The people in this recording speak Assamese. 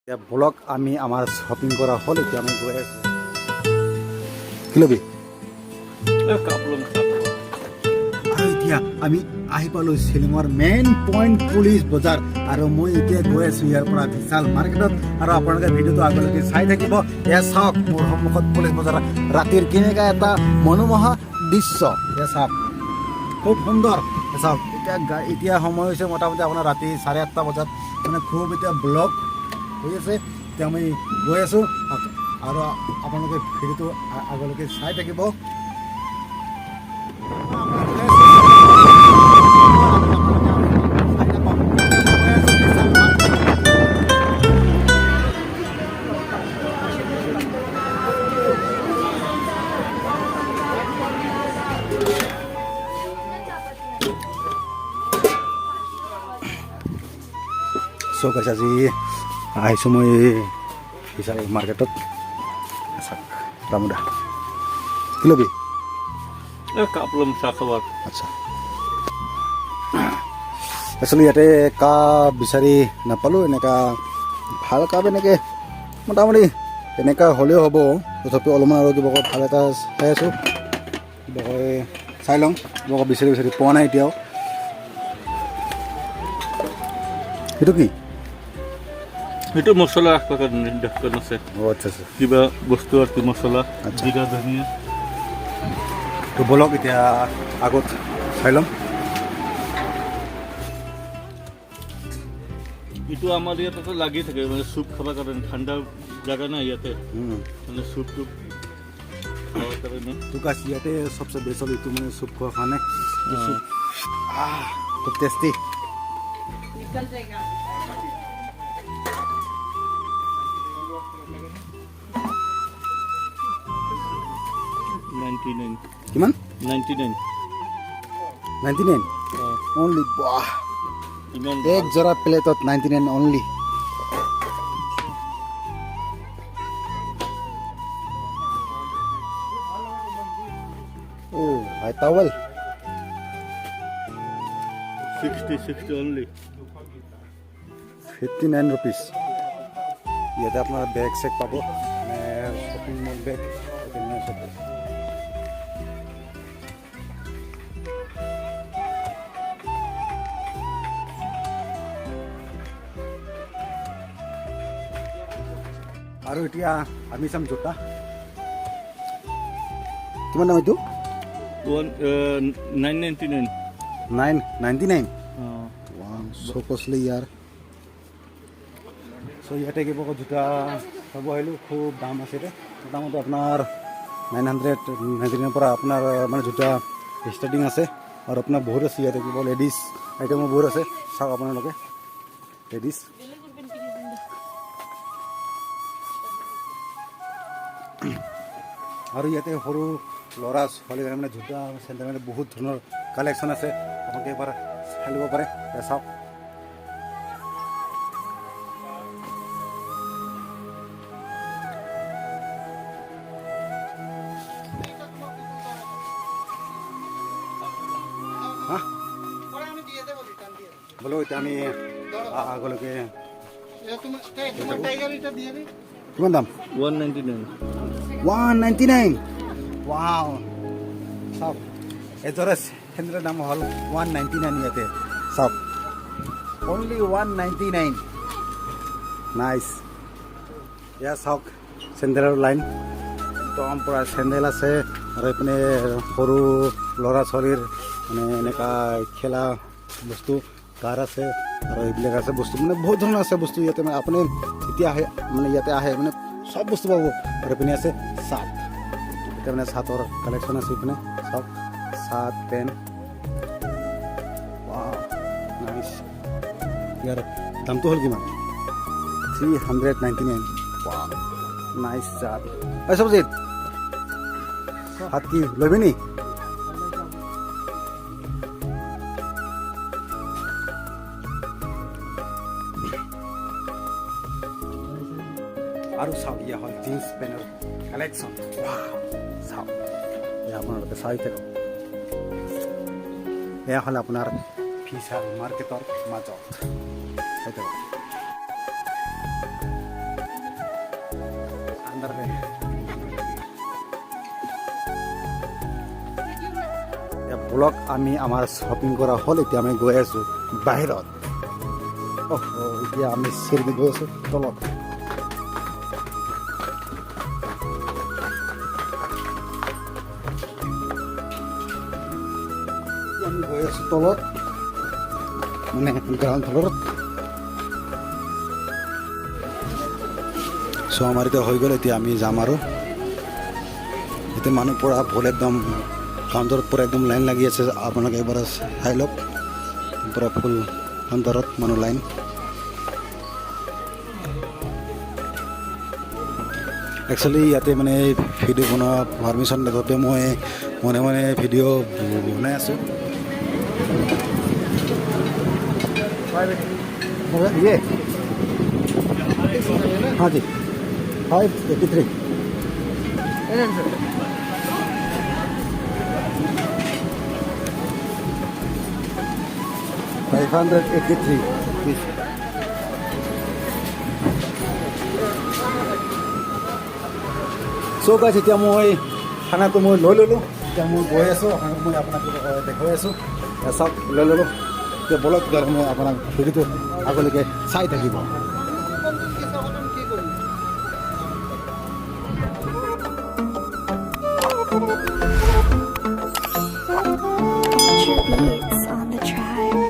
এতিয়া ব্লগ আমি আমাৰ শ্বপিং কৰা হ'ল। এতিয়া আমি গৈ আছোঁ। কি ল'বি? আৰু এতিয়া আমি আহি পালোঁ শ্বিলঙৰ মেইন পইণ্ট পুলিচ বজাৰ। আৰু মই এতিয়া গৈ আছোঁ ইয়াৰ পৰা বিশাল মাৰ্কেটত। আৰু আপোনালোকে ভিডিঅ'টো আগলৈকে চাই থাকিব। এয়া চাওক মোৰ সন্মুখত পুলিচ বজাৰ, ৰাতিৰ কেনেকুৱা এটা মনোমোহা দৃশ্য। এয়া চাওক খুব সুন্দৰ। চাওক এতিয়া সময় হৈছে মোটামুটি আপোনাৰ ৰাতি 8:30 বজাত। মানে খুব এতিয়া ব্লগ হৈ আছে। এতিয়া আমি গৈ আছোঁ আৰু আপোনালোকে ভিডিঅ'টো আগলৈকে চাই থাকিব। চ' কৈছে আজি আহিছোঁ মই বিশাল মাৰ্কেটত। ৰামুদা কি ল'বি? আচ্ছা, আচলতে ইয়াতে কাপ বিচাৰি নাপালোঁ। এনেকুৱা ভাল কাপ এনেকৈ মোটামুটি এনেকুৱা হ'লেও হ'ব। তথাপিও অলপমান আৰু কিবা ভাল এটা চাই আছোঁ। কিবা চাই লওঁ। কিবা বিচাৰি পোৱা নাই এতিয়াও। সেইটো কি? সেইটো মছলা ৰাখবৰ কাৰণে দোকান আছে। আচ্ছা আচ্ছা, কিবা বস্তু আৰু কি মছলা, জিৰা ধনিয়া। তো বলক এতিয়া আগত চাই ল'ম। এইটো আমাৰ ইয়াতে লাগি থাকে, মানে চুপ খাবৰ কাৰণে। ঠাণ্ডা জাগা নাই ইয়াতে, মানে চুপটো খাবৰ কাৰণে। তোক ইয়াতে চবচে বেষ্ট হ'ল এইটো, মানে চুপ খোৱাৰ কাৰণে। খুব টেষ্টি। কিমান? 99 99 অনলি। বাহ, ইমান এক জোৰা প্লেটত 99 অনলি। ভাই টাৱেল 60 অনলি 59 rupees। ইয়াতে আপোনাৰ বেগ চেগ পাব, শ্বপিং মল বেগ। আৰু এতিয়া আমি চাম জোতা। কিমান দাম এইটো? 999 999। so costly ইয়াৰ। চ' ইয়াতে কিবা জোতা চাব আহিলোঁ। খুব দাম আছে। মোটামুটি আপোনাৰ 999 পৰা আপোনাৰ মানে জোতা ষ্টাৰ্টিং আছে। আৰু আপোনাৰ বহুত আছে ইয়াতে। কিবা লেডিজ আইটেমো বহুত আছে। চাওক আপোনালোকে লেডিজ। আৰু ইয়াতে সৰু ল'ৰা ছোৱালীৰ মানে জোতা চেণ্ডেল মানে বহুত ধৰণৰ কালেকশ্যন আছে। আপোনালোকে এবাৰ চাই ল'ব পাৰে। চাওক বোলো। এতিয়া আমি আগলৈকে কিমান দাম? 199 199। ৱাও, চাওক এযোৰা চেণ্ডেলৰ দাম হ'ল 199 ইয়াতে। চাওক অনলি 199। নাইচ। এয়া চাওক চেণ্ডেলৰ লাইন একদম পূৰা চেণ্ডেল আছে। আৰু এইপিনে সৰু ল'ৰা ছোৱালীৰ মানে এনেকুৱা খেলা বস্তু কাৰ আছে। আৰু এইবিলাক আছে বস্তু, মানে বহুত ধৰণৰ আছে বস্তু ইয়াতে। মানে আপুনি যেতিয়া আহে মানে ইয়াতে আহে মানে চব বস্তু পাব। আৰু এইপিনে আছে চাৰ্ট। এতিয়া মানে চাৰ্টৰ কালেকশ্যন আছে। এইপিনে চাওক চাৰ্ট পেণ্ট। নাইচ। ইয়াৰ দামটো হ'ল কিমান? 399। Nice chart. এই চবজিত হাত কি ল'বি নি? আৰু চাওক ইয়া হ'ল জিন্স পেণ্টৰ কালেকশ্যন। চাওক এয়া আপোনালোকে চাই থাকক। এয়া হ'ল আপোনাৰ বিশাল মাৰ্কেটৰ মাজত। ব্লগ আমি আমাৰ শ্বপিং কৰা হ'ল এতিয়া আমি গৈ আছোঁ বাহিৰত এতিয়া আমি চিৰিদি গৈ আছোঁ তলত আমি গৈ আছোঁ তলত মানে গ্ৰাউণ্ড ফ্ল'ৰত চ' আমাৰ এতিয়া হৈ গ'ল এতিয়া আমি যাম আৰু এতিয়া মানুহ পৰা ফুল একদম কাউণ্টাৰত পৰা একদম লাইন লাগি আছে আপোনালোকে এবাৰ চাই লওক পৰা ফুল কাউণ্টাৰত মানুহ লাইন একচুৱেলি ইয়াতে মানে ভিডিঅ' বনোৱা পাৰ্মিশ্যন নাথাকে মই মনে মনে ভিডিঅ' বনাই আছোঁ ये हाँ जी 583 583 please. So guys, এতিয়া মই খানাটো মই লৈ ল'লোঁ এতিয়া মই গৈ আছোঁ খানাটো মই আপোনাক দেখুৱাই আছোঁ চব লৈ ল'লোঁ এতিয়া বলক মই আপোনাক ভিডিঅ'টো আগলৈকে চাই থাকিব